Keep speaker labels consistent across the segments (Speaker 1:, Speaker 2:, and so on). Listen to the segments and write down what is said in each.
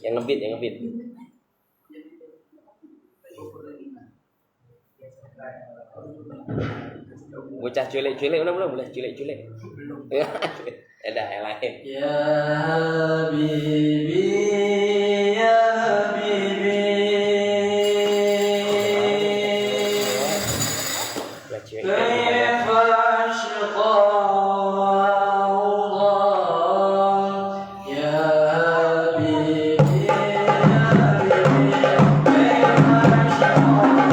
Speaker 1: Yang ngebit. Bocah culik-culik belum boleh culik-culik. Ada yang lain.
Speaker 2: Ya Habibi, ya Habibi. كيف أشقى الله يا حبيبي يا حبيبي كيف أشقى الله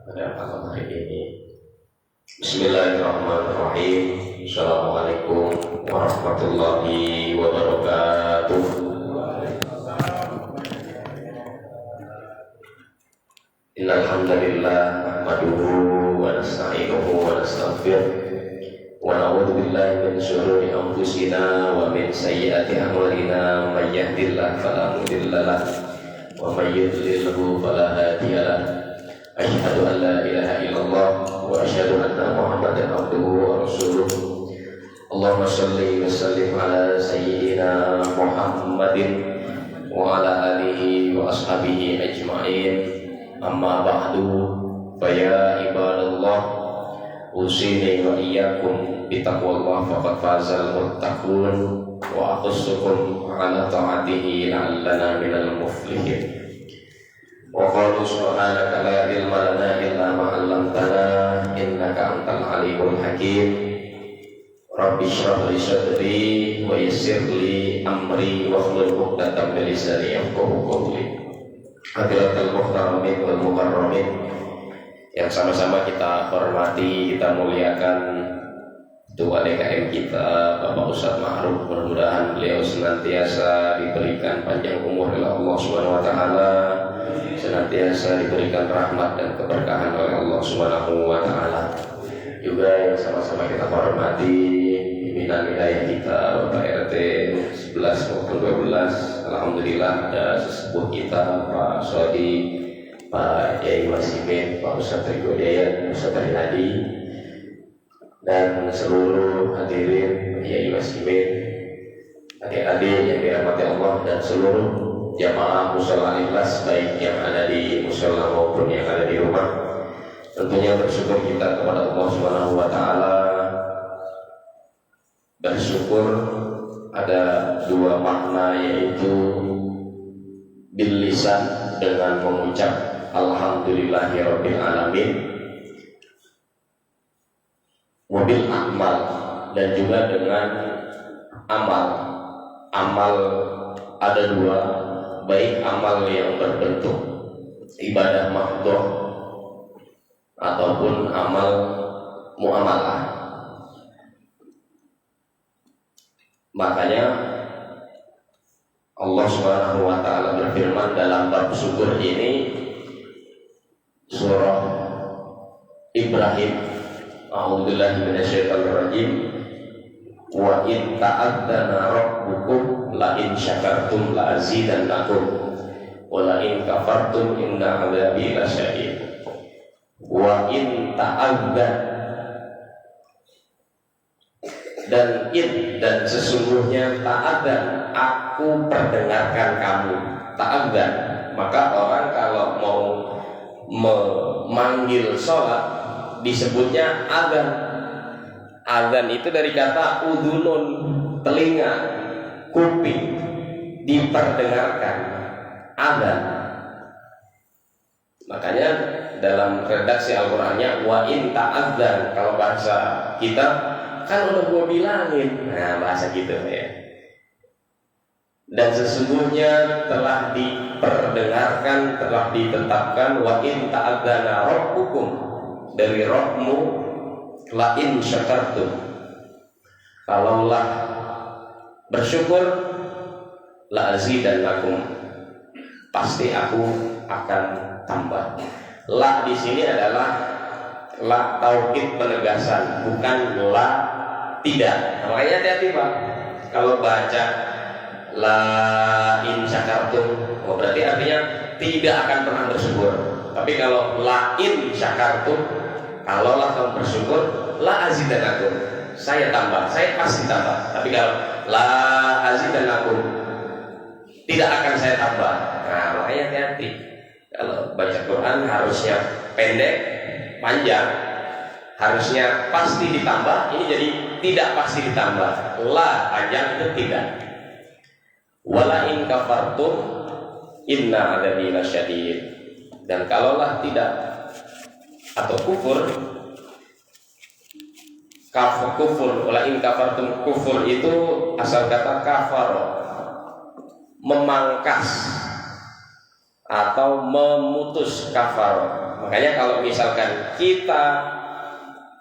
Speaker 1: pada malam hari ini. Bismillahirrahmanirrahim. Assalamualaikum warahmatullahi wabarakatuh. Innal hamdalillah nahmaduhu wa nasta'inuhu wa nastaghfiruh wa na'udzu billahi min shururi anfusina wa min sayyiati a'malina may yahdihillahu fala mudilla lahu wa may yudlilhu fala hadiya lahu. Asyhadu an la ilaha illallah wa asyhadu anna Muhammadan abduhu wa rasuluh. Allahumma shalli wa sallim ala sayyidina Muhammadin wa ala alihi wa ashabihi ajma'in. Amma ba'du, fa ya ibadallah, usini wa iyyakum bitaqwallah faqad fazal muttaqun wa aqussukum ala ta'atihi la'allana minal muflihin. Wa qalu subhanaka la ilma lana illa ma 'allamtana innaka antal alimul hakim. Rabbi shrah li sadri wa yassir li amri wa hlul 'uqdatam min lisani yafqahu qawli. Hadiratul muhtaramin wal mukarramin yang sama-sama kita hormati, kita muliakan Ketua DKM kita Bapak Ustadz Ma'ruf, mudah-mudahan beliau senantiasa diberikan panjang umur oleh Allah Subhanahu wa taala, senantiasa diberikan rahmat dan keberkahan oleh Allah Subhanahu wa taala. Juga yang sama-sama kita hormati pimpinan wilayah kita Bapak RT 11 maupun 12. Alhamdulillah ada sesepuh kita Pak Sodi, Pak Yai Wasimin, Pak Ustadz Riko Dayat, Ustadz Rinadi, dan seluruh hadirin Yai Wasimin, adik-adik yang dirahmati Allah, dan seluruh jamaah mushola Ikhlas baik yang ada di mushola maupun yang ada di rumah. Tentunya bersyukur kita kepada Allah Subhanahu wa taala. Bersyukur ada dua makna, yaitu bil lisan dengan mengucap alhamdulillahirabbil alamin, wa bil amal dan juga dengan amal. Amal ada dua, baik amal yang berbentuk ibadah mahdhah ataupun amal muamalah. Makanya Allah Subhanahu wa taala berfirman dalam bab syukur ini, surah Ibrahim, a'udzubillahi minasyaitonir rajim, wa in ta'adzana rabbukum la in syakartum la azidannakum wa la in kafartum inna 'adzabi lasyadid. Wa in ta'adzan, dan dan sesungguhnya ta'adzan, aku perdengarkan kamu. Ta'adzan, maka orang kalau mau memanggil sholat disebutnya adzan. Adzan itu dari kata udhunun, telinga, kuping, diperdengarkan. Adzan. Makanya dalam redaksi Al-Qur'annya wa in ta'adzan, kalau bahasa kita kan udah gua bilangin, nah bahasa gitu ya. Dan sesungguhnya telah diperdengarkan, telah ditetapkan, wa in ta'adzana rabbukum, dari Rabbmu, la in syakartum, kalaulah bersyukur, la azidannakum, pasti aku akan tambah. La di sini adalah la taukid penegasan, bukan la tidak. Makanya hati-hati Pak, kalau baca la in syakartum, oh berarti artinya tidak akan pernah bersyukur. Tapi kalau la in syakartum, kalaulah kamu bersyukur, la azidannakum, saya tambah, saya pasti tambah. Tapi kalau la azidannakum, tidak akan saya tambah. Nah makanya hati-hati, kalau baca Quran harusnya pendek, panjang, harusnya pasti ditambah, ini jadi tidak pasti ditambah. La panjang itu tidak. Wala in kafartum inna 'adzabi lasyadid. Dan kalaulah tidak atau kufur, kufur, wala in kafartum, kufur itu asal kata kafar, memangkas atau memutus. Kafar Makanya kalau misalkan kita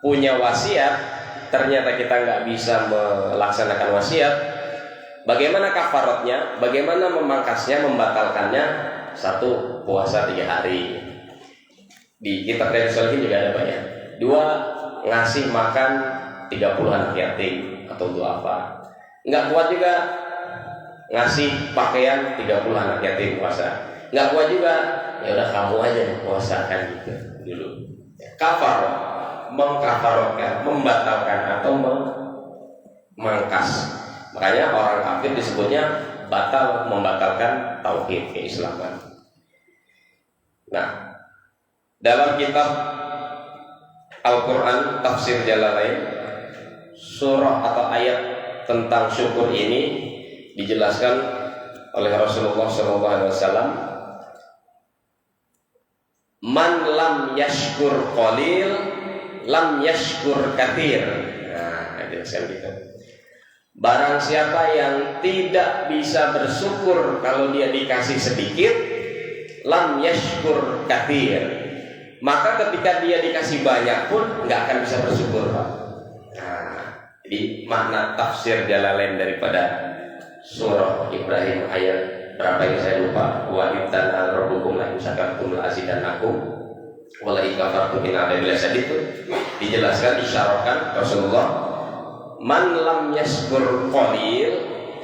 Speaker 1: punya wasiat, ternyata kita nggak bisa melaksanakan wasiat, bagaimana kafaratnya? Bagaimana memangkasnya, membatalkannya? 1, puasa 3 hari. Di kitab Riyadhus Shalihin juga ada banyak. 2, ngasih makan 30 anak yatim atau duafa. Nggak kuat juga ngasih pakaian 30 anak yatim puasa. Nggak kuat juga, ya udah kamu aja yang puasakan gitu dulu. Kafarat, mengkafaratkan, membatalkan atau memangkas. Makanya orang kafir disebutnya batal, membatalkan tauhid keislaman. Nah, dalam kitab Al-Quran Tafsir Jalalain, surah atau ayat tentang syukur ini dijelaskan oleh Rasulullah SAW. Man lam yashkur qalil, lam yashkur kathir. Nah, dijelaskan gitu. Barang siapa yang tidak bisa bersyukur kalau dia dikasih sedikit, lam yashkur kathir, maka ketika dia dikasih banyak pun nggak akan bisa bersyukur, Pak. Nah, jadi makna tafsir Jalalain daripada surah Ibrahim ayat berapa yang saya lupa, wa ibtana rabbukum la syakartum la azidannakum wa la kafartum in adabil sadid, itu dijelaskan, disyaratkan Rasulullah, man lam yashkur qalil,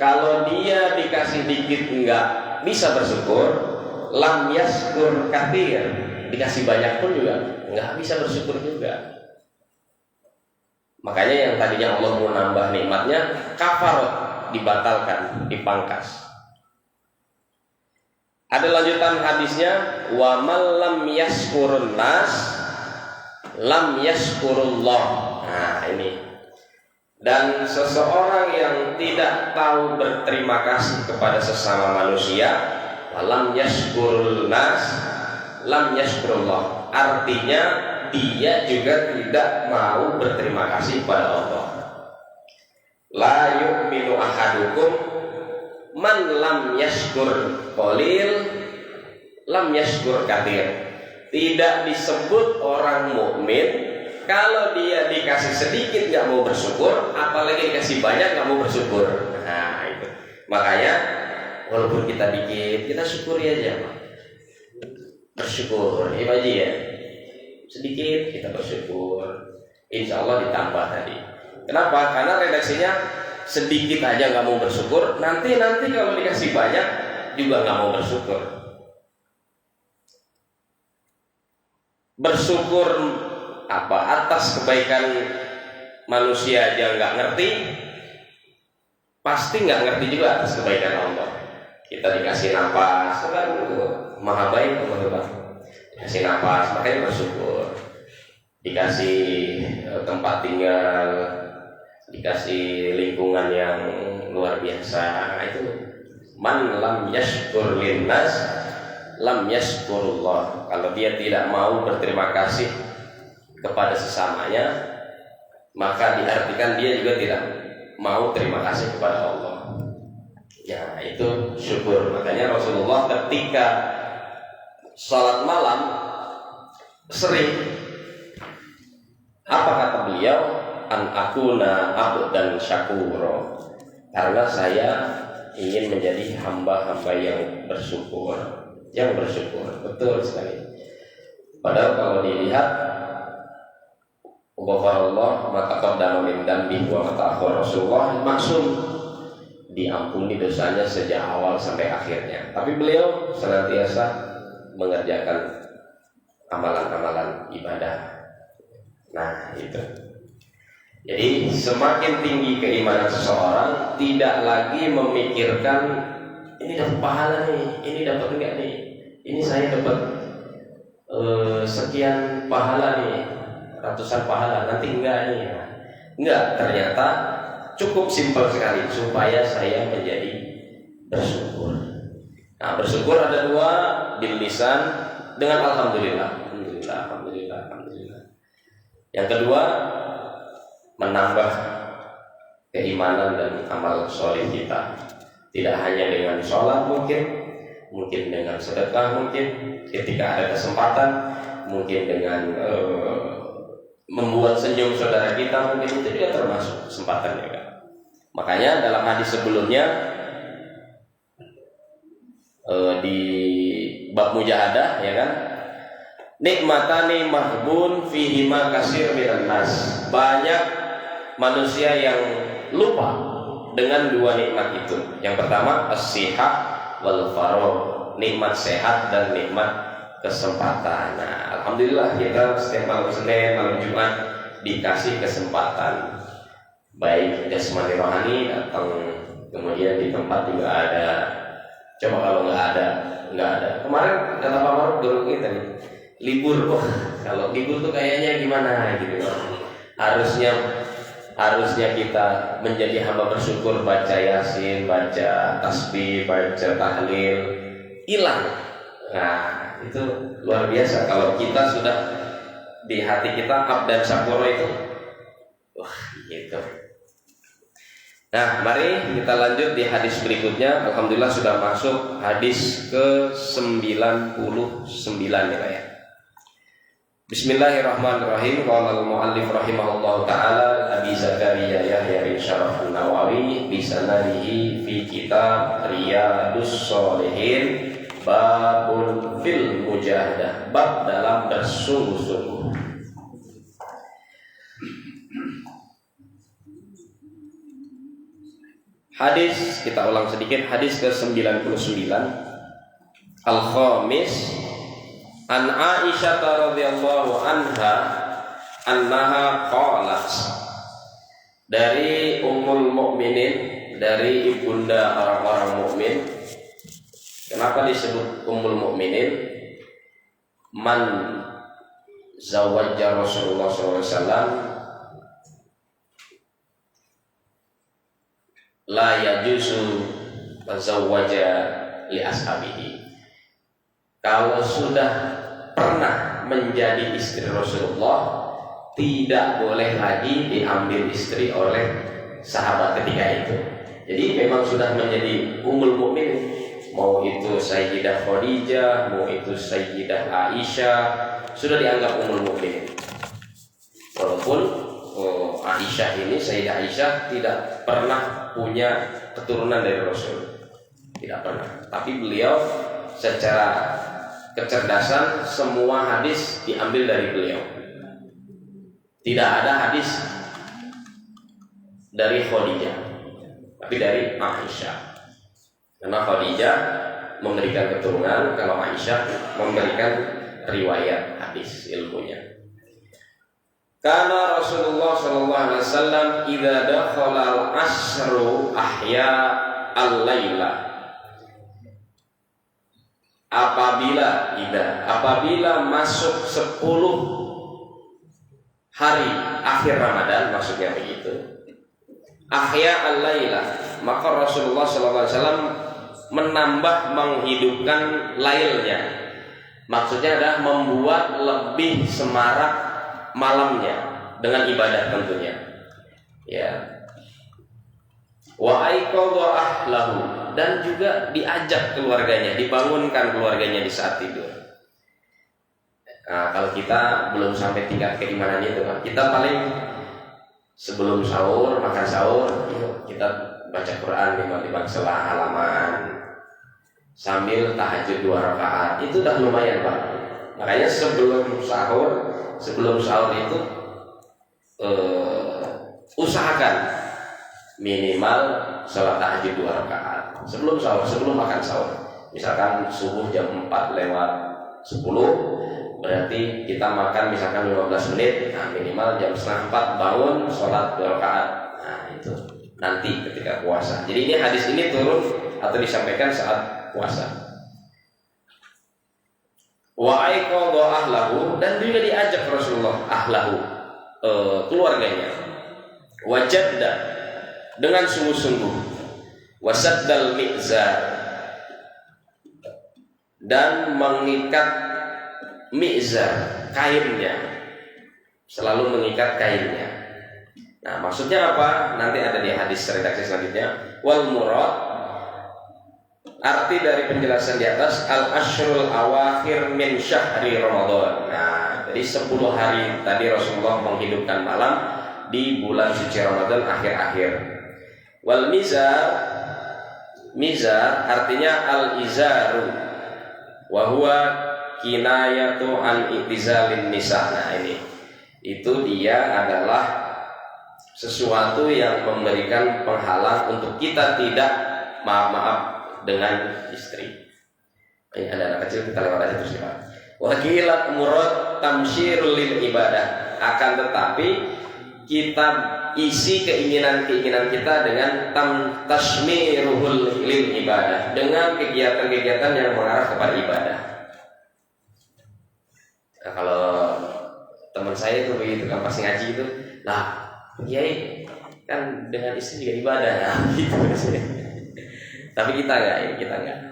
Speaker 1: kalau dia dikasih dikit enggak bisa bersyukur, lam yashkur katsir, dikasih banyak pun juga enggak bisa bersyukur juga. Makanya yang tadinya Allah mau nambah nikmatnya, kafarat, dibatalkan, dipangkas. Ada lanjutan hadisnya, wa man lam yashkurun nas lam yashkurullah. Nah, ini. Dan seseorang yang tidak tahu berterima kasih kepada sesama manusia, lam yashkurul nas lam yashkurullah. Artinya dia juga tidak mau berterima kasih kepada Allah. La yu'minu ahadukum man lam yashkur qalil lam yashkur katsir. Tidak disebut orang mukmin kalau dia dikasih sedikit nggak mau bersyukur, apalagi dikasih banyak nggak mau bersyukur. Nah, itu. Makanya walaupun kita dikit, kita syukuri aja, Pak. Bersyukur, ya Pak Haji ya. Sedikit kita bersyukur, insya Allah ditambah tadi. Kenapa? Karena redaksinya sedikit aja nggak mau bersyukur, nanti kalau dikasih banyak juga nggak mau bersyukur. Bersyukur apa atas kebaikan manusia aja nggak ngerti, pasti nggak ngerti juga atas kebaikan Allah. Kita dikasih napas, kan maha baik Allah. Dikasih napas, makanya bersyukur. Dikasih tempat tinggal, dikasih lingkungan yang luar biasa, itu man lam yashkur linnas lam yashkurullah. Kalau dia tidak mau berterima kasih kepada sesamanya, maka diartikan dia juga tidak mau terima kasih kepada Allah. Ya, itu syukur. Makanya Rasulullah ketika salat malam sering, apa kata beliau? An akuna abdan syakuro, karena saya ingin menjadi hamba-hamba yang bersyukur. Betul sekali. Padahal kalau dilihat, Allah maka qaddama min dambi wa ta'akhir, Rasulullah maksum, diampuni dosanya sejak awal sampai akhirnya. Tapi beliau senantiasa mengerjakan amalan-amalan ibadah. Nah, itu. Jadi semakin tinggi keimanan seseorang, tidak lagi memikirkan ini dapat pahala nih, ini dapat enggak nih, ini saya dapat sekian pahala nih, ratusan pahala, nanti enggak nih. Enggak, ternyata cukup simpel sekali supaya saya menjadi bersyukur. Nah, bersyukur ada dua, bil lisan dengan alhamdulillah. Yang kedua, menambah keimanan dan amal soleh kita. Tidak hanya dengan sholat, mungkin dengan sedekah, mungkin ketika ada kesempatan mungkin dengan membuat senyum saudara kita, mungkin itu juga termasuk kesempatan juga. Makanya dalam hadis sebelumnya di bab mujahadah, ya kan, nikmatani mahbun fihima kasir minan nas, banyak manusia yang lupa dengan dua nikmat itu. Yang pertama as-sihah wal faragh, nikmat sehat dan nikmat kesempatan. Nah, alhamdulillah kita setiap malam Senin, malam Jumat dikasih kesempatan, baik jasmani rohani datang, kemudian di tempat juga ada. Coba kalau nggak ada. Kemarin kata Pak Maruf dulu kita nih, libur kok. Kalau libur tuh kayaknya gimana gitu. Harusnya kita menjadi hamba bersyukur, baca yasin, baca tasbih, baca tahlil, hilang. Nah, itu luar biasa kalau kita sudah di hati kita abdan syakura itu. Wah, gitu. Nah, mari kita lanjut di hadis berikutnya. Alhamdulillah sudah masuk hadis ke-99 ya. Bismillahirrahmanirrahim. Qala al-muallif rahimahullahu taala Abi Zakaria Yahya bin Syaraf an-Nawawi bi sanadihi fi kitab Riyadus Shalihin babun fil mujahadah, bab dalam bersungguh-sungguh. Hadis, kita ulang sedikit, hadis ke-99 Al-Khamis An Aisyah radhiyallahu anha annaha qalat, dari Ummul Mukminin, dari ibunda orang-orang mukmin. Kenapa disebut Ummul Mukminin? Man zawajja Rasulullah SAW la yajuzu zawwaja li ashabihi. Kalau sudah pernah menjadi istri Rasulullah, tidak boleh lagi diambil istri oleh sahabat ketika itu. Jadi memang sudah menjadi Ummul Mukminin, mau itu Sayyidah Khadijah, mau itu Sayyidah Aisyah, sudah dianggap Ummul Mukminin. Walaupun Aisyah ini, Sayyidah Aisyah tidak pernah punya keturunan dari Rasul, tidak pernah. Tapi beliau secara kecerdasan semua hadis diambil dari beliau. Tidak ada hadis dari Khadijah, tapi dari Aisyah. Karena Khadijah memberikan keturunan, kalau Aisyah memberikan riwayat hadis ilmunya. Karena Rasulullah SAW idza dakhala al-ashru ahya al-laila, apabila masuk 10 hari akhir Ramadan, maksudnya begitu, ahya al-laila, maka Rasulullah SAW menambah, menghidupkan lailnya. Maksudnya adalah membuat lebih semarak malamnya dengan ibadah tentunya. Ya. Wa aiqadha ahlahu, dan juga diajak keluarganya, dibangunkan keluarganya di saat tidur. Nah, kalau kita belum sampai tingkat keimanan itu, kita paling sebelum sahur, makan sahur, kita baca Quran 5 selah halaman sambil tahajud 2 rakaat. Itu udah lumayan, Pak. Makanya sebelum sahur itu usahakan minimal sholat tahajud 2 rakaat sebelum sahur, sebelum makan sahur. Misalkan subuh jam 4:10, berarti kita makan misalkan 15 menit, nah minimal jam 3:30 bangun sholat 2 rakaat. Nah itu nanti ketika puasa. Jadi ini hadis ini turun atau disampaikan saat puasa. Wa aiqadha ahlahu, dan juga diajak Rasulullah ahlahu, keluarganya. Wajadda, dengan sungguh-sungguh. Wasaddal mi'zar, dan mengikat mi'zar, kainnya, selalu mengikat kainnya. Nah maksudnya apa? Nanti ada di hadis redaksi selanjutnya. Wal murad, arti dari penjelasan di atas, al-ashrul awakhir min syahri Ramadan. Nah, Jadi 10 hari tadi Rasulullah menghidupkan malam di bulan suci Ramadan akhir-akhir. Wal mizar artinya al-izaru wa huwa kinayatu an itizalin nisa. Nah ini itu dia adalah sesuatu yang memberikan penghalang untuk kita tidak maaf dengan istri. Ini ada anak kecil, kita lewat aja terus ya. Wakilat murad tamsyirul lil ibadah. Akan tetapi kita isi keinginan-keinginan kita dengan tasmiruhul lil ibadah, dengan kegiatan-kegiatan yang mengarah kepada ibadah. Nah, kalau teman saya itu begitu kan pas ngaji itu, nah Kiai kan dengan istri juga ibadah ya, gitu. Tapi kita enggak.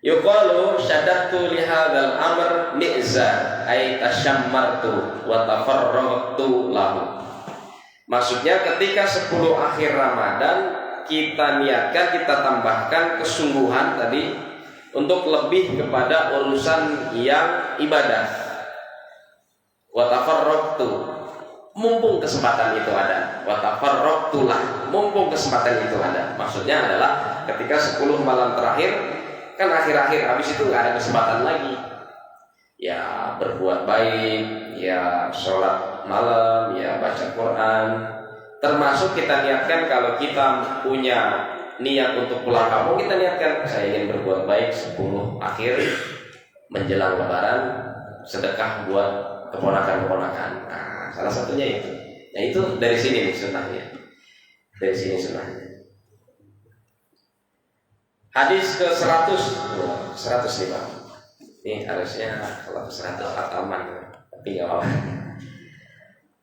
Speaker 1: Yuqalu syaddatu li hadzal amr ni'za ay tashammartu wa tafarragtu lahu. Maksudnya ketika 10 akhir Ramadan kita niatkan, kita tambahkan kesungguhan tadi untuk lebih kepada urusan yang ibadah. Wa tafarragtu, mumpung kesempatan itu ada. Wa tafarragtulah, mumpung kesempatan itu ada. Maksudnya adalah ketika 10 malam terakhir, kan akhir-akhir habis itu nggak ada kesempatan lagi. Ya berbuat baik, ya sholat malam, ya baca Quran. Termasuk kita niatkan kalau kita punya niat untuk pulang kampung, kita niatkan saya ingin berbuat baik 10 akhir menjelang Lebaran, sedekah buat keponakan-keponakan. Nah, salah satunya itu. Nah itu dari sini nih sunnahnya. Dari sini sunnahnya. Hadis ke 100 nih Bang. Ini harusnya kalau ke 100 halaman, tapi nggak apa-apa.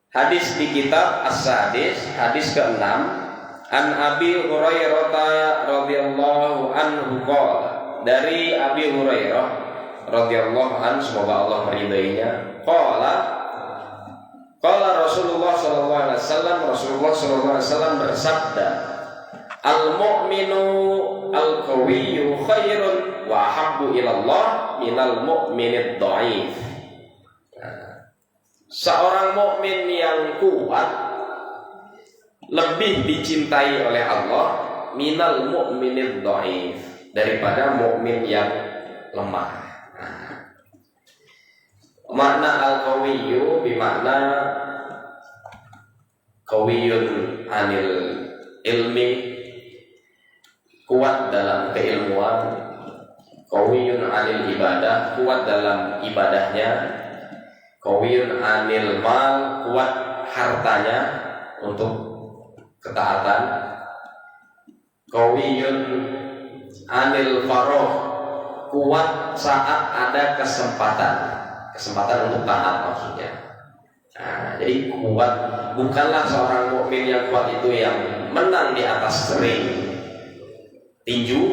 Speaker 1: Hadis di kitab As-Sadis, hadis ke-6, An Abi Hurairah radhiyallahu anhu qala, dari Abi Hurairah radhiyallahu anhu, semoga Allah meridainya, qala Rasulullah sallallahu alaihi wasallam, Rasulullah sallallahu alaihi wasallam bersabda, al-mu'minu al-qawiyyu khairun wa ahabbu ilallah minal mu'minid dha'if. Seorang mukmin yang kuat lebih dicintai oleh Allah minal mu'minid dha'if, daripada mukmin yang lemah. Makna al-qawiyyu bimakna qawiyyun anil ilmi, kuat dalam keilmuan, qawiyun anil ibadah, kuat dalam ibadahnya, qawiyun anil mal, kuat hartanya untuk ketaatan, qawiyun anil faroh, kuat saat ada kesempatan untuk taat maksudnya. Nah, jadi kuat bukanlah seorang mukmin yang kuat itu yang menang di atas ring tinju,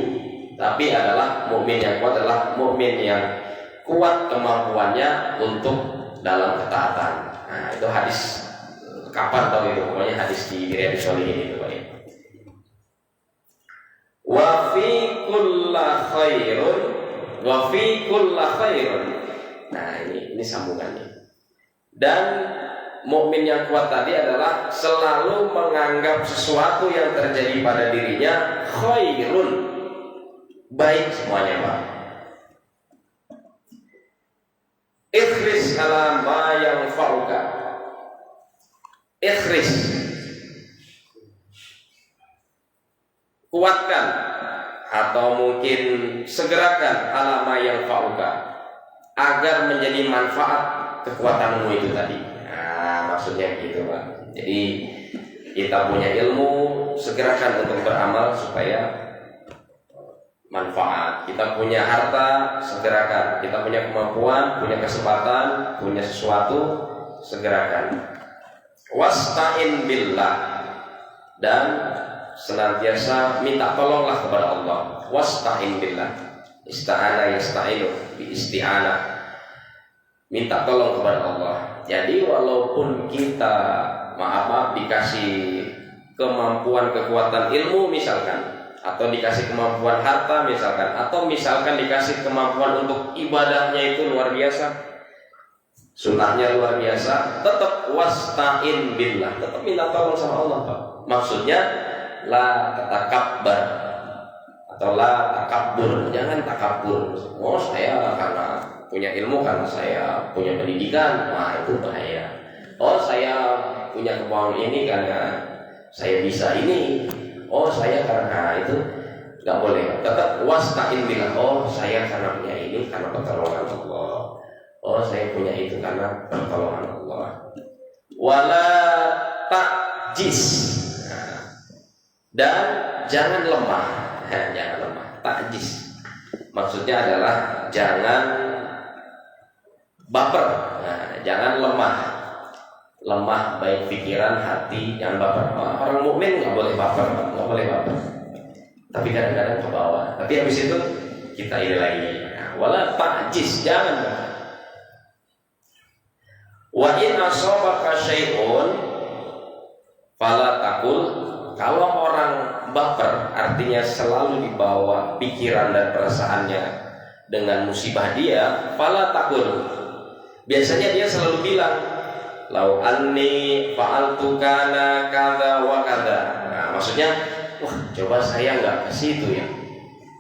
Speaker 1: tapi adalah mukmin yang kuat adalah mukmin yang kuat kemampuannya untuk dalam ketaatan. Nah, itu hadis kapan tahu itu, pokoknya hadis di Riyadhus Shalihin itu pokoknya. Wa fi kulli khairun. Nah, ini sambungannya. Dan mukmin yang kuat tadi adalah selalu menganggap sesuatu yang terjadi pada dirinya khairun, baik semuanya, Pak. Ikhris ala ma yanfa'uka. Ikhris, kuatkan atau mungkin segerakan ala ma yanfa'uka, agar menjadi manfaat kekuatanmu itu tadi. Nah, maksudnya gitu, Pak. Jadi kita punya ilmu, segerakan untuk beramal supaya manfaat. Kita punya harta, segerakan. Kita punya kemampuan, punya kesempatan, punya sesuatu, segerakan. Wasta'in billah, dan senantiasa minta tolonglah kepada Allah. Wasta'in billah, ista'ana yasta'inu bi isti'anah, minta tolong kepada Allah. Jadi walaupun kita maaf dikasih kemampuan kekuatan ilmu misalkan, atau dikasih kemampuan harta misalkan, atau misalkan dikasih kemampuan untuk ibadahnya itu luar biasa, Sunnahnya luar biasa. Tetap wasta'in billah, tetap minta tolong sama Allah, Pak. Maksudnya la tatakabbar atau la takabur, jangan takabur. Oh, saya karena punya ilmu, karena saya punya pendidikan, nah itu bahaya. Oh, saya punya kemauan ini karena saya bisa ini. Oh, saya karena itu nggak boleh. Tetap wasta'in billah. Oh, saya karena punya ini karena pertolongan Allah. Oh, saya punya itu karena pertolongan Allah. Wala ta'jiz. Dan jangan lemah. Jangan lemah. Ta'jiz maksudnya adalah jangan baper. Jangan lemah. Lemah baik pikiran, hati, jangan baper. Orang mukmin nggak boleh baper, nggak boleh baper. Tapi kadang-kadang ke bawah. Tapi habis itu kita ini lagi. Wala ta'jiz, jangan baper. Wa in asabaka syai'un fala taqul. Kalau orang baper artinya selalu dibawa pikiran dan perasaannya dengan musibah dia, fala taqul. Biasanya dia selalu bilang, lau anni fa'altu kana kadza wa kadza. Nah, maksudnya, wah, coba saya enggak ke situ ya.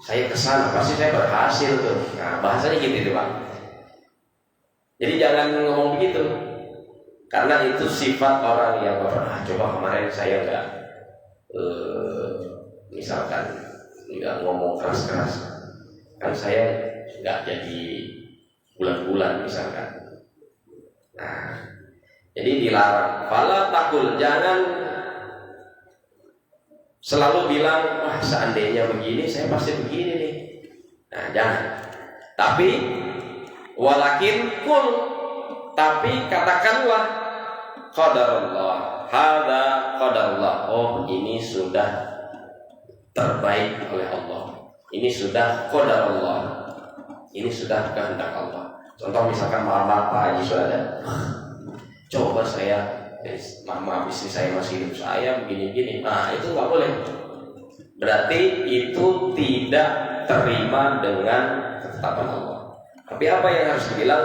Speaker 1: Saya ke sana pasti saya berhasil tuh. Nah, bahasanya gitu Pak. Jadi jangan ngomong begitu, karena itu sifat orang yang coba kemarin saya nggak, misalkan nggak ngomong keras-keras, kan saya nggak jadi bulan-bulan misalkan. Nah, jadi dilarang. Fala takul, jangan selalu bilang, wah seandainya begini saya pasti begini nih. Nah, jangan. Tapi walakin kul, tapi katakanlah qadarullah, hadza qadarullah. Oh, ini sudah terbaik oleh Allah. Ini sudah qadarullah. Ini sudah kehendak Allah. Contoh misalkan maaf Pak Haji sudah ada. Coba saya, mama bisnis saya masih hidup, saya begini-begini. Nah, itu nggak boleh. Berarti itu tidak terima dengan ketetapan Allah. Tapi apa yang harus dibilang?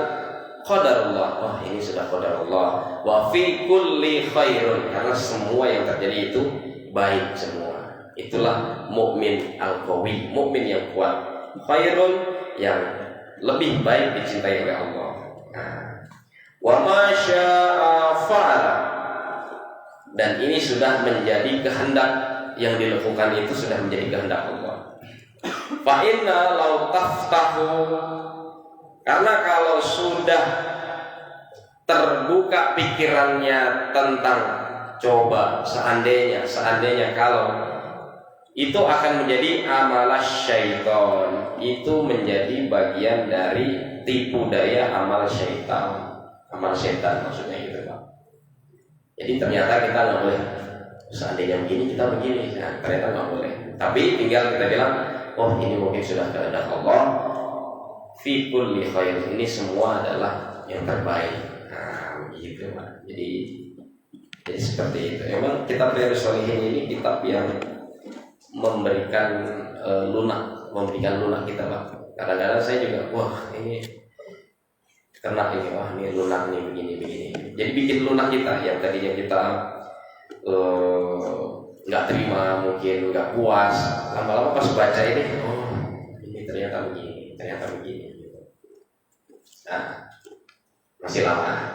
Speaker 1: Qadarullah. Wah, ini sudah qadarullah. Wa fi kulli khairun. Karena semua yang terjadi itu baik semua. Itulah mukmin al-qawi, mukmin yang kuat. Khairun, yang lebih baik dicintai oleh Allah. Wa ma syaa fa'ala. Dan ini sudah menjadi kehendak yang dilakukan, itu sudah menjadi kehendak Allah. Fa inna law taftahu, karena kalau sudah terbuka pikirannya tentang coba seandainya kalau itu akan menjadi amalas syaitan, itu menjadi bagian dari tipu daya amal syaitan. Amal syaitan maksudnya gitu Pak. Jadi ternyata kita nggak boleh seandainya begini kita begini, nah, ternyata nggak boleh. Tapi tinggal kita bilang, oh ini mungkin sudah kehendak Allah. Fi kulli khair, ini semua adalah yang terbaik. Nah, begitu Pak. Jadi seperti itu. Emang kitab Riyadhus Shalihin ini kitab yang memberikan lunak kita Pak. Kadang-kadang saya juga, wah ini kena ini, wah ini lunak nih begini. Jadi bikin lunak kita yang tadinya kita nggak terima, mungkin nggak puas. Lama-lama pas baca ini, oh ini ternyata begini. Nah, masih lama.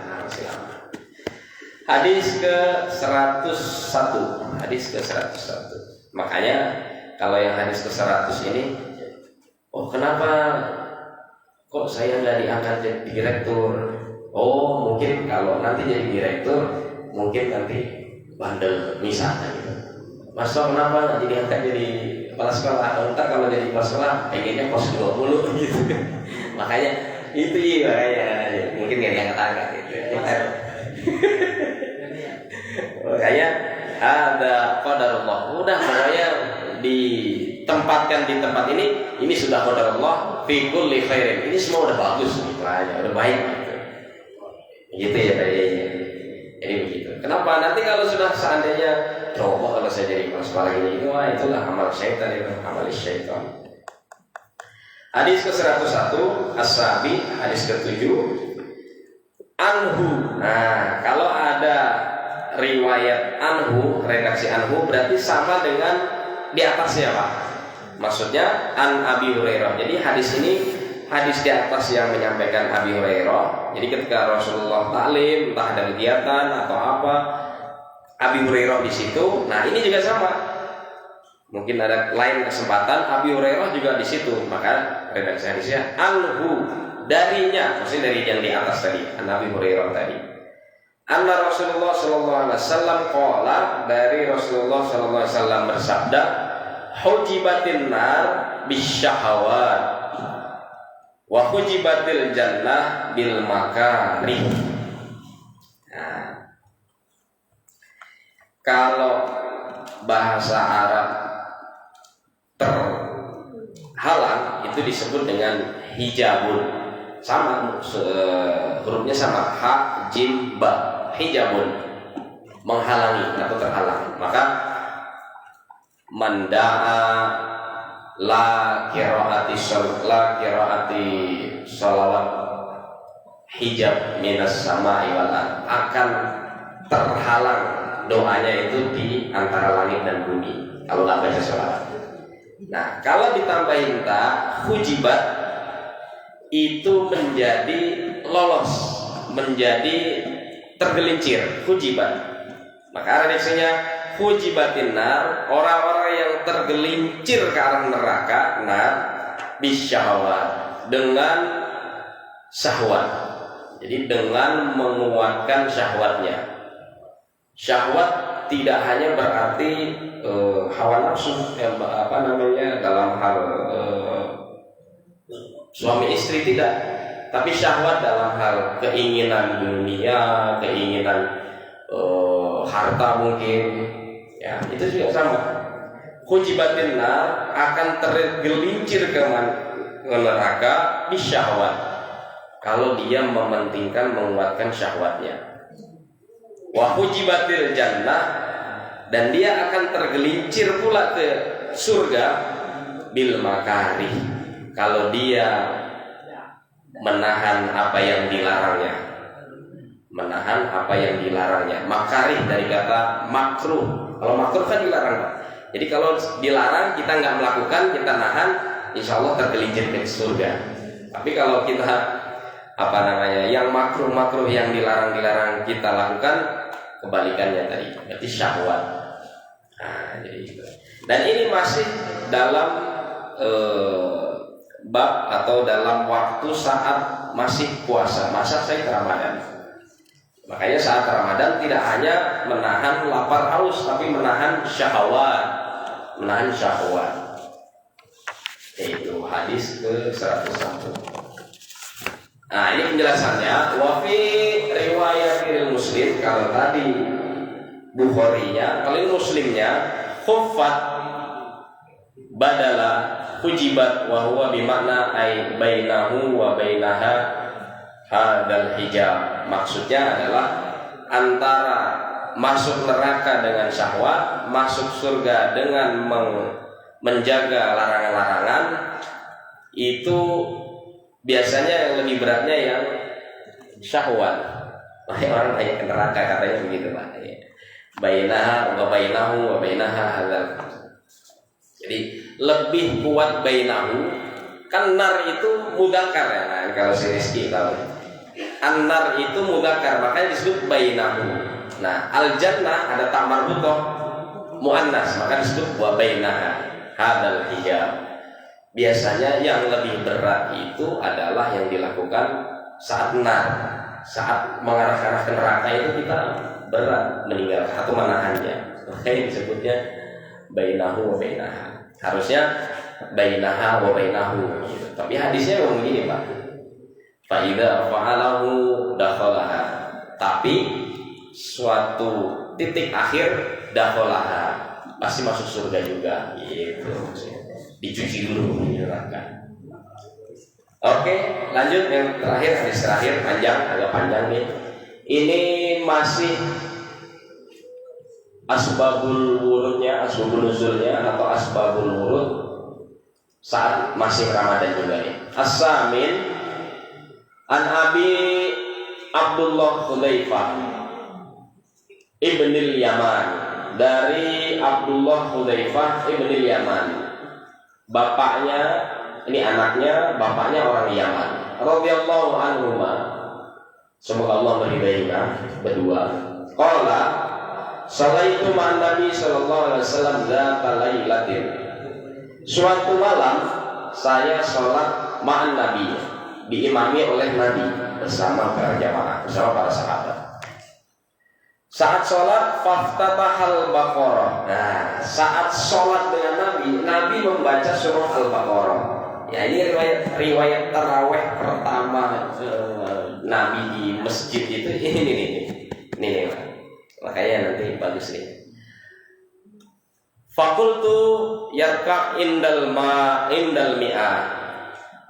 Speaker 1: Hadis ke-101. Makanya kalau yang hadis ke-100 ini, oh kenapa kok saya nggak diangkat jadi direktur? Oh mungkin kalau nanti jadi direktur, mungkin nanti bandel misalnya gitu. Mas kenapa nggak jadi angkat jadi kepala sekolah? Ntar kalau jadi kepala sekolah pengennya pos 20 gitu. Makanya itu makanya mungkin nggak diangkat gitu. Makanya ada qadarullah. Udah pokoknya ditempatkan di tempat ini sudah qadarullah fi kulli khairin. Ini semua udah bagus gitu aja, udah baik gitu. Gitu ya tadi. Jadi begitu. Kenapa? Nanti kalau sudah seandainya coba kalau saya jadi kepala sekolah ini, wah itulah amal syaitan, itu amal syaitan. Hadis ke-101 As-Sabi, hadis ke-7. anhu. Nah, kalau ada riwayat anhu, redaksi anhu berarti sama dengan di atasnya, Pak. Maksudnya an Abi Hurairah. Jadi hadis ini hadis di atas yang menyampaikan Abi Hurairah. Jadi ketika Rasulullah taklim, entah ada kegiatan atau apa, Abi Hurairah di situ. Nah, ini juga sama. Mungkin ada lain kesempatan Abi Hurairah juga di situ. Maka redaksi hadisnya anhu, darinya, maksudnya dari yang di atas tadi, an Abi Hurairah tadi. Anna Rasulullah sallallahu alaihi wasallam qala, dari Rasulullah sallallahu alaihi wasallam bersabda, hujibatin nar bisyahawat wa hujibatil jannah bil makarih. Nah, kalau bahasa Arab terhalang itu disebut dengan hijabun. Sama hurufnya sama, ha jim ba, hijabun, menghalangi atau terhalang. Maka manda'a la qiraati sholawat hijab minas sama'i wal ard, akan terhalang doanya itu di antara langit dan bumi kalau nggak baca sholawat. Nah, kalau ditambahin ta hujibat itu menjadi lolos, menjadi tergelincir, hujibat. Maka redaksinya hujibatin nar, orang-orang yang tergelincir ke arah neraka, nar bisyahwat, dengan syahwat. Jadi dengan menguatkan syahwatnya. Syahwat tidak hanya berarti hawa nafsu, dalam hal suami istri, tidak, tapi syahwat dalam hal keinginan dunia, keinginan harta mungkin, ya itu juga sama. Hujibatin nar, akan tergelincir ke neraka bisyahwat, kalau dia mementingkan menguatkan syahwatnya. Wa hujibatil jannah, dan dia akan tergelincir pula ke surga bil makarih, kalau dia menahan apa yang dilarangnya. Menahan apa yang dilarangnya. Makarih dari kata makruh. Kalau makruh kan dilarang, Pak. Jadi kalau dilarang kita nggak melakukan, kita nahan, insya Allah tergelincir ke surga. Tapi kalau kita yang makruh yang dilarang kita lakukan, kebalikannya tadi, berarti syahwat. Nah, jadi itu. Dan ini masih dalam bab atau dalam waktu saat masih puasa, masa saya Ramadan. Makanya saat Ramadan tidak hanya menahan lapar haus, tapi menahan syahwat, Itu hadis ke-101. Nah, ini penjelasannya. Wa fi riwayatil Muslim, kalau tadi Bukharinya, kalau ini Muslimnya khuffat badala hujibat wa huwa bimakna ay bainahu wa bainaha hadal hijab. Maksudnya adalah antara masuk neraka dengan syahwat, masuk surga dengan menjaga larangan-larangan. Itu biasanya yang lebih beratnya yang syahwat. Makanya orang banyak ke neraka katanya begitu, Pak. Bainaha wa bainahu wa bainaha hadal. Jadi lebih kuat bainahu, kan nar itu mudzakkar ya. Nah, kalau si Rizky tahu, an-nar itu mudzakkar, makanya disebut bainahu. Nah, al-jannah ada ta marbutah muannas, maka disebut wa bainaha hadal hijab. Biasanya yang lebih berat itu adalah yang dilakukan saat nar, saat mengarah ke arah neraka itu kita berat meninggalkan atau menahannya. Makanya disebutnya bainahu wa bainaha. Harusnya bainaha wa bainahu gitu. Tapi hadisnya memang begini, Pak. Fa idza fa'alahu dakhalaha. Tapi suatu titik akhir dakhalaha, pasti masuk surga juga gitu. Dicuci dulu di neraka. Oke, lanjut yang terakhir, hadis terakhir agak panjang nih. Ini masih asbabul wurudnya, asbabul nuzulnya atau asbabul wurud saat masih Ramadan juga nih. As-Samin an Abi Abdullah Hudzaifah Ibnil Yaman, dari Abdullah Hudzaifah Ibnil Yaman. Bapaknya, ini anaknya, bapaknya orang Yaman. Radhiyallahu anhuma, semoga Allah meridainya berdua. Qala sallaitu ma'an Nabi sallallahu alaihi wasallam dzata lailatin. Suatu malam saya sholat ma'an Nabi, diimami oleh Nabi bersama para jamaah, bersama para sahabat. Saat sholat faftatahal Baqarah. Nah, saat sholat dengan Nabi, Nabi membaca surah Al-Baqarah. Ya, ini riwayat taraweh pertama Nabi di masjid itu. Ini. Makanya nanti bagus nih. Fakultu yarka indal mi'ah.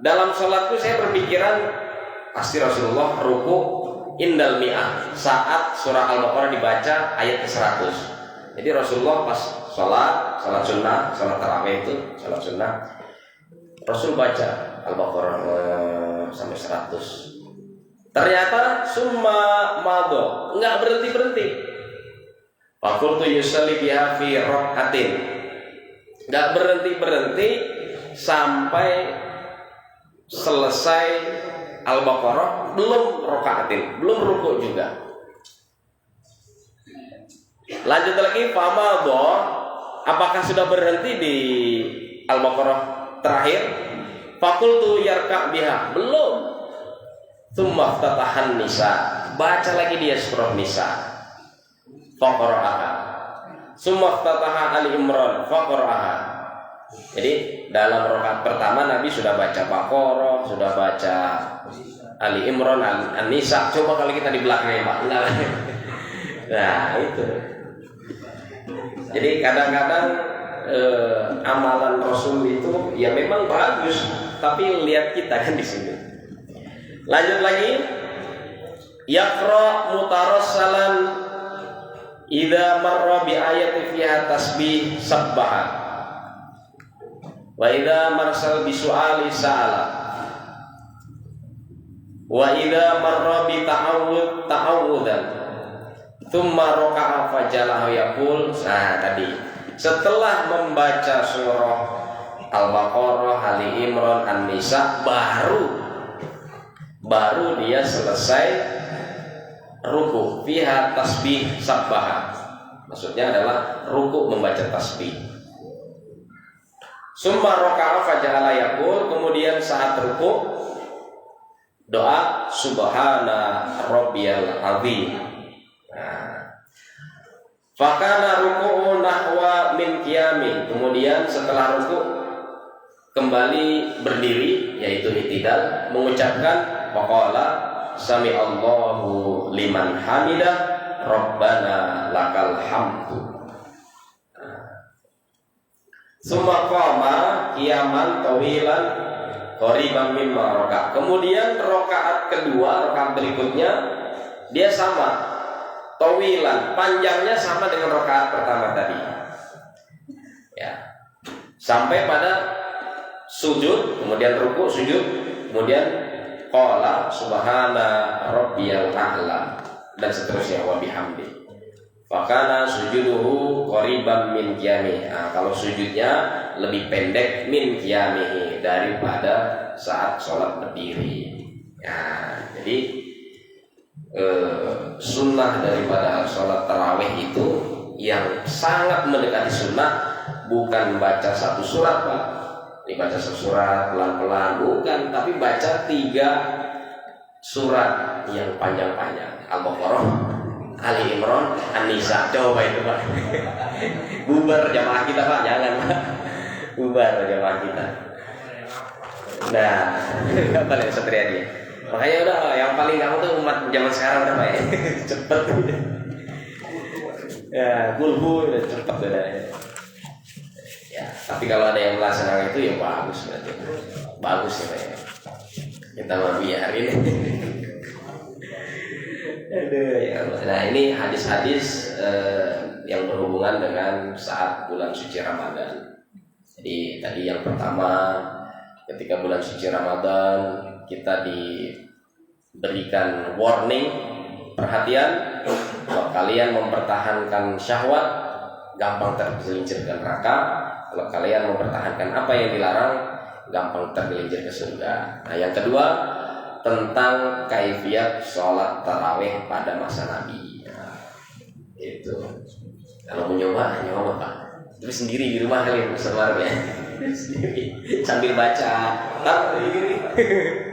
Speaker 1: Dalam sholatku saya berpikiran pasti Rasulullah ruku indal mi'ah saat surah Al-Baqarah dibaca ayat ke-100. Jadi Rasulullah pas sholat sunnah, sholat tarawih itu sholat sunnah, Rasul baca Al-Baqarah sampai 100. Ternyata summa madho, enggak berhenti. Fakultu yusalli biha fi rakatin. Enggak berhenti sampai selesai Al-Baqarah, belum rakaatin, belum rukuk juga. Lanjut lagi, famadho, apakah sudah berhenti di Al-Baqarah terakhir? Fakultu yarka biha, belum. Tsumma ftatahan nisa, baca lagi dia surah Nisa. Faqara'aha. Tsumma ftataha Ali Imran, faqara'aha. Jadi dalam rakaat pertama Nabi sudah baca Baqarah, sudah baca Ali Imran, An-Nisa. Coba kalau kita di belakangnya, Pak. Nah, itu. Jadi kadang-kadang amalan Rasul itu ya memang bagus, tapi lihat kita kan di sini. Lanjut lagi, yaqra mutarassalan idza marra bi ayati fiha tasbih sabbaha wa idza marsal bi su'ali sa'ala wa idza marra bi ta'awudan thumma raka'a fajalahu yaqul. Nah, tadi setelah membaca surah Al-Baqarah, Ali Imran, An-Nisa, baru dia selesai ruku fiha tasbih sabbaha. Maksudnya adalah ruku membaca tasbih. Summa raka'a faja'ala yaqul, kemudian saat ruku doa subhana rabbiyal azim. Fakana ruku'u nahwa min qiyami, kemudian setelah ruku kembali berdiri, yaitu i'tidal, mengucapkan waqala sami Allahu liman hamidah rabbana lakal hamdu. Summa qama qiyaman tawilan qariban mimma raka. Kemudian rakaat kedua, rakaat berikutnya dia sama tawilan, panjangnya sama dengan rakaat pertama tadi. Ya. Sampai pada sujud, kemudian ruku, sujud, kemudian qala subhana rabbiyal a'la dan seterusnya wa bihamdi. Fakana sujuduhu qariban min qiyamihi. Nah, kalau sujudnya lebih pendek min qiyamihi, daripada saat sholat berdiri. Nah, jadi sunnah daripada sholat tarawih itu yang sangat mendekati sunnah, bukan baca satu surat, Pak. Dibaca satu surat pelan-pelan, bukan, tapi baca 3 surat yang panjang-panjang. Al-Baqarah, Ali Imran, An-Nisa. Coba itu, Pak. Bubar jamaah kita, Pak. Jangan, Pak. Bubar jamaah kita. Nah, apa nih Satria dia? Makanya udah, yang paling kamu tuh umat zaman sekarang udah, Pak, ya. Cepet. Ya, bulbul udah cepet udah. Ya, tapi kalau ada yang melaksanakan itu ya bagus berarti. Bagus ya, Pak. Kita mau biarin. Aduh, ya Allah. Nah, ini hadis-hadis yang berhubungan dengan saat bulan suci Ramadan. Jadi tadi yang pertama, ketika bulan suci Ramadan kita berikan warning, perhatian. Kalau kalian mempertahankan syahwat, gampang tergelincir ke neraka. Kalau kalian mempertahankan apa yang dilarang, gampang tergelincir ke surga. Nah, yang kedua tentang kaifiat sholat tarawih pada masa Nabi. Nah, itu kalau mau nyoba Pak. Tapi sendiri di rumah kalian bersama ya. Sendiri sambil baca.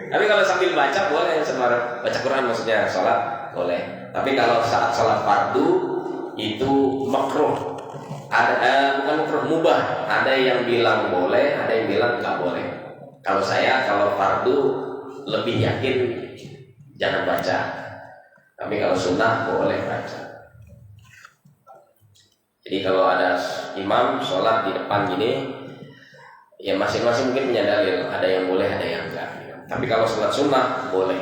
Speaker 1: Tapi kalau sambil baca boleh, semar baca Quran maksudnya sholat boleh. Tapi kalau saat sholat fardu itu makruh. Ada bukan makruh, mubah. Ada yang bilang boleh, ada yang bilang nggak boleh. Kalau saya kalau fardu lebih yakin jangan baca. Tapi kalau sunnah boleh baca. Jadi kalau ada imam sholat di depan gini, ya masing-masing mungkin punya dalil. Ada yang boleh, ada yang enggak. Tapi kalau sholat sunnah boleh.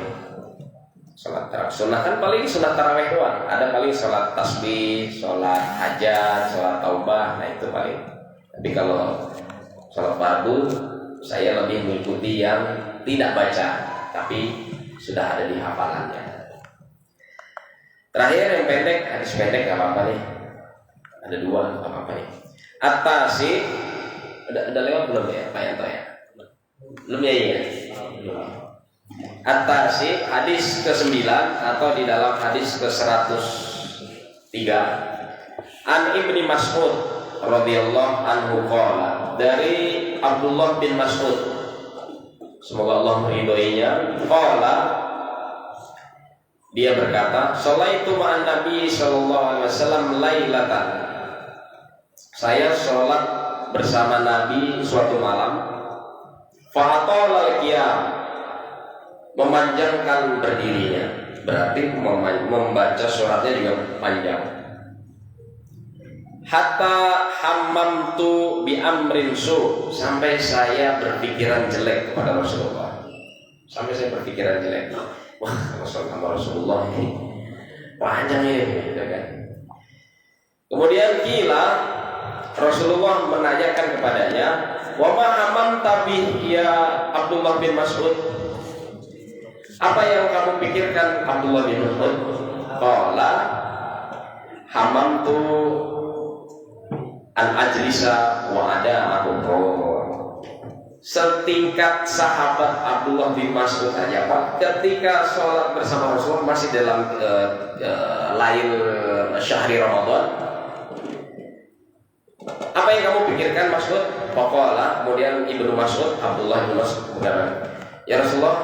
Speaker 1: Sholat tarawih sunnah kan paling sunnah tarawih doang. Ada paling sholat tasbih, sholat hajat, sholat taubah. Nah itu paling. Tapi kalau sholat fardu, saya lebih mengikuti yang tidak baca, tapi sudah ada di hafalannya. Terakhir yang pendek, hadis pendek nggak apa-apa nih. Ada dua, nggak apa-apa nih. Atasi, ada lewat belum ya Pak Yanto ya? Belum ya? Atasi, hadis ke-9 atau di dalam hadis ke-103. An Ibni Mas'ud radhiyallahu anhu qala, dari Abdullah bin Mas'ud, semoga Allah meridhoinya, qala, dia berkata, sholaitu ma'an Nabi sallallahu alaihi wasallam lailatan. Saya sholat bersama Nabi suatu malam. Fa'atala al-qiyam, memanjangkan berdirinya. Berarti membaca suratnya juga panjang. Hatta hammamtu bi amrin su, sampai saya berpikiran jelek kepada Rasulullah. Sampai saya berpikiran jelek. Wah, sama Rasulullah ini panjang ya, gitu kan. Kemudian kila, Rasulullah menanyakan kepadanya, wa ma hamamta bihi ya Abdullah bin Mas'ud, apa yang kamu pikirkan Abdullah bin Mas'ud? Qala hamamtu an ajlisa wa ada aku. Setingkat sahabat Abdullah bin Mas'ud aja Pak, ketika sholat bersama Rasulullah masih dalam lail syahri Ramadan. Apa yang kamu pikirkan Mas'ud? Pokoknya kemudian Ibnu Mas'ud, Abdullah bin Mas'ud berkata, ya Rasulullah,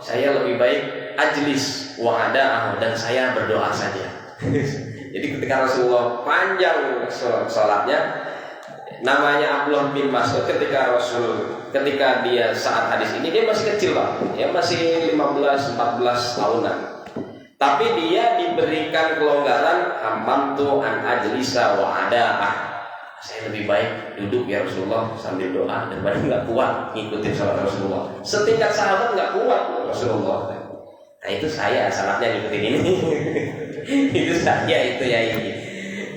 Speaker 1: saya lebih baik ajlis wa ada dan saya berdoa saja. Jadi ketika Rasulullah panjang sholatnya, namanya Abdullah bin Mas'ud, ketika dia saat hadis ini dia masih kecil Pak, ya masih 15-14 tahunan. Tapi dia diberikan kelonggaran, hamamtu an ajlisa wa ada. Saya lebih baik duduk ya Rasulullah sambil doa daripada nggak kuat ngikutin sholat Rasulullah. Setingkat sahabat nggak kuat Rasulullah. Nah itu saya salatnya ngikutin ini. Itu saya itu ya ini.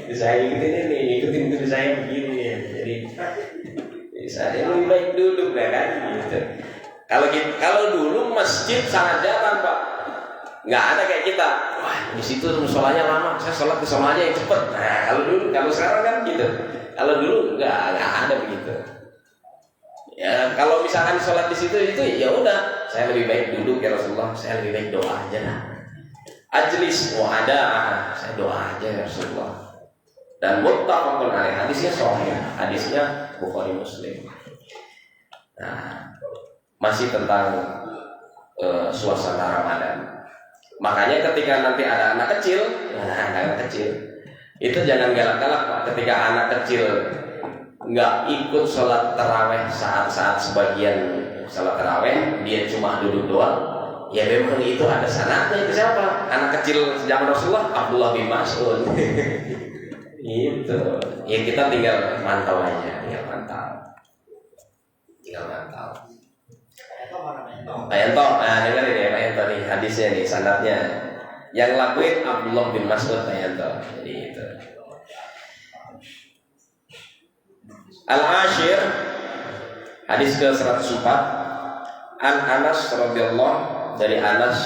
Speaker 1: Itu saya ngikutin ini, ngikutin diri saya begini ya. Jadi saya lebih baik duduk kan gitu. Kalau dulu masjid sangat jarang Pak. Nggak ada kayak kita. Wah di situ sholatnya lama. Saya sholat ke sholatnya yang cepet. Nah kalau sekarang kan gitu. Kalau dulu nggak ada begitu. Ya kalau misalkan sholat di situ itu ya udah, saya lebih baik duduk ya Rasulullah, saya lebih baik doa aja lah. Ajlis wa ada, saya doa aja ya Rasulullah. Dan muttafaqun alaih, hadisnya sahih, hadisnya Bukhari Muslim. Nah, masih tentang suasana Ramadan. Makanya ketika nanti ada anak kecil, itu jangan galak-galak Pak. Ketika anak kecil nggak ikut sholat taraweh saat sebagian sholat taraweh, dia cuma duduk doang. Ya memang itu ada sanatnya. Itu siapa? Anak kecil zaman Rasulullah, Abdullah bin Mas'ud. Itu. Ya kita tinggal mantau aja, tinggal mantau. Pak Yanto, dengerin ya Pak Yanto nih hadisnya nih, sanatnya. Yang lakuin Abdullah bin Mas'ud Pak Yanto. Jadi itu. Al-Ashir, hadis ke-104. An Anas radhiyallahu, dari Anas,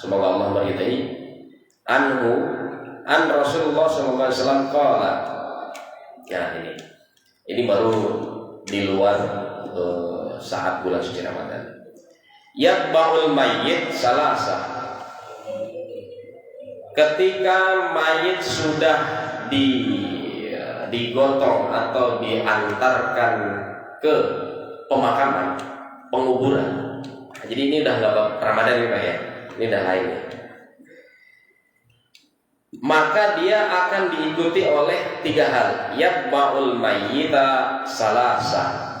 Speaker 1: semoga Allah meridai, anhu an Rasulullah sallallahu alaihi wasallam qala. Ya ini baru di luar saat bulan suci Ramadan. Yatba'ul mayyit salasa. Ketika mayit sudah digotong atau diantarkan ke pemakaman, penguburan. Jadi ini udah nggak Ramadan nih Pak ya, ini udah lain. Maka dia akan diikuti oleh 3 hal. Yatba'ul mayyita salasa.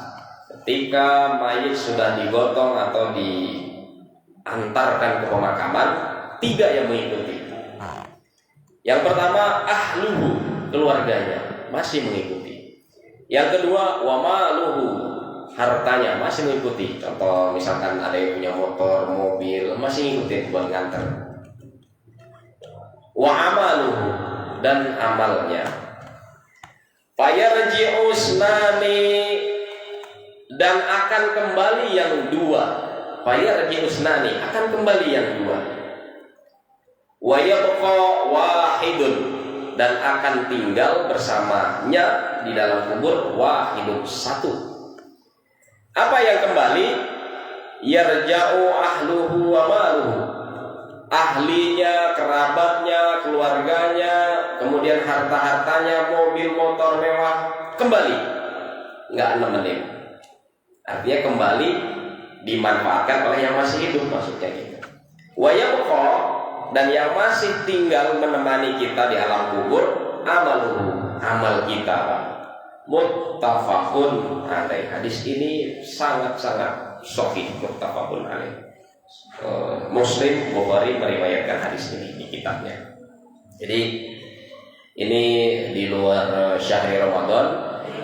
Speaker 1: Ketika mayit sudah digotong atau diantarkan ke pemakaman, 3 yang mengikuti. Yang pertama ahluhu, keluarganya masih mengikuti. Yang kedua wa maluhu, hartanya masih mengikuti. Contoh misalkan ada yang punya motor, mobil, masih ngikutin buat nganter. Wa amaluhu, dan amalnya. Fayarji'u usnani, dan akan kembali yang 2. Fayarji'u usnani, akan kembali yang 2. Wa yabqa wahidun, dan akan tinggal bersamanya di dalam kubur wahidun, 1. Apa yang kembali? Yarja'u ahluhu wa maluhu, ahlinya, kerabatnya, keluarganya, kemudian harta-hartanya, mobil, motor mewah, kembali, nggak nemenin. Artinya kembali dimanfaatkan oleh yang masih hidup, maksudnya gitu. Wa yabqa, dan yang masih tinggal menemani kita di alam kubur, amaluhu, amal kita, Pak. Muttafaqun alaih. Hadis ini sangat-sangat sahih, muttafaqun alaih. Muslim, Bukhari meriwayatkan hadis ini di kitabnya. Jadi ini di luar syahr Ramadan.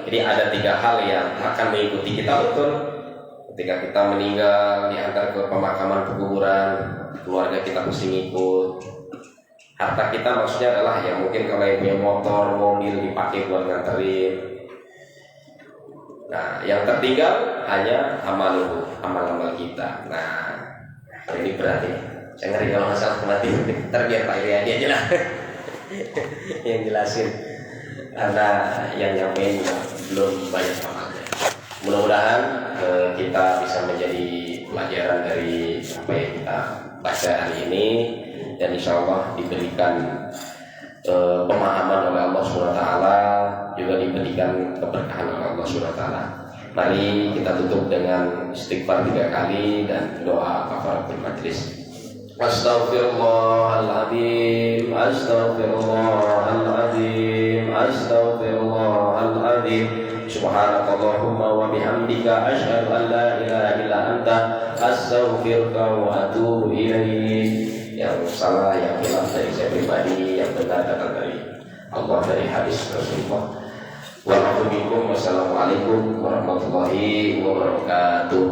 Speaker 1: Jadi ada 3 hal yang akan mengikuti kita betul. Ketika kita meninggal, diantar ke pemakaman kuburan, keluarga kita mesti ngikut. Harta kita maksudnya adalah ya mungkin kalau yang punya motor, mobil dipakai buat nganterin. Nah, yang tertinggal hanya amal-amal kita. Nah, ini berarti saya ngeri kalau masalah kematian. Ntar biar Pak Iriadi aja lah yang jelasin, karena yang nyampein belum banyak amalnya. Mudah-mudahan kita bisa menjadi pelajaran dari apa yang kita baca hari ini, dan insya Allah diberikan pemahaman oleh Allah SWT, juga diberikan keberkahan oleh Allah SWT. Mari kita tutup dengan istighfar 3 kali dan doa kafaratul majlis. Astaghfirullahaladzim, astaghfirullahaladzim, astaghfirullahaladzim. Subhanakallahumma wa bihamdika asyhadu an la ilaha illa anta astaghfiruka wa atubu ilaik. Yang salah, yang hilang dari saya pribadi, yang benar datang dari Allah, dari hadis Rasulullah. Wassalamualaikum warahmatullahi wabarakatuh.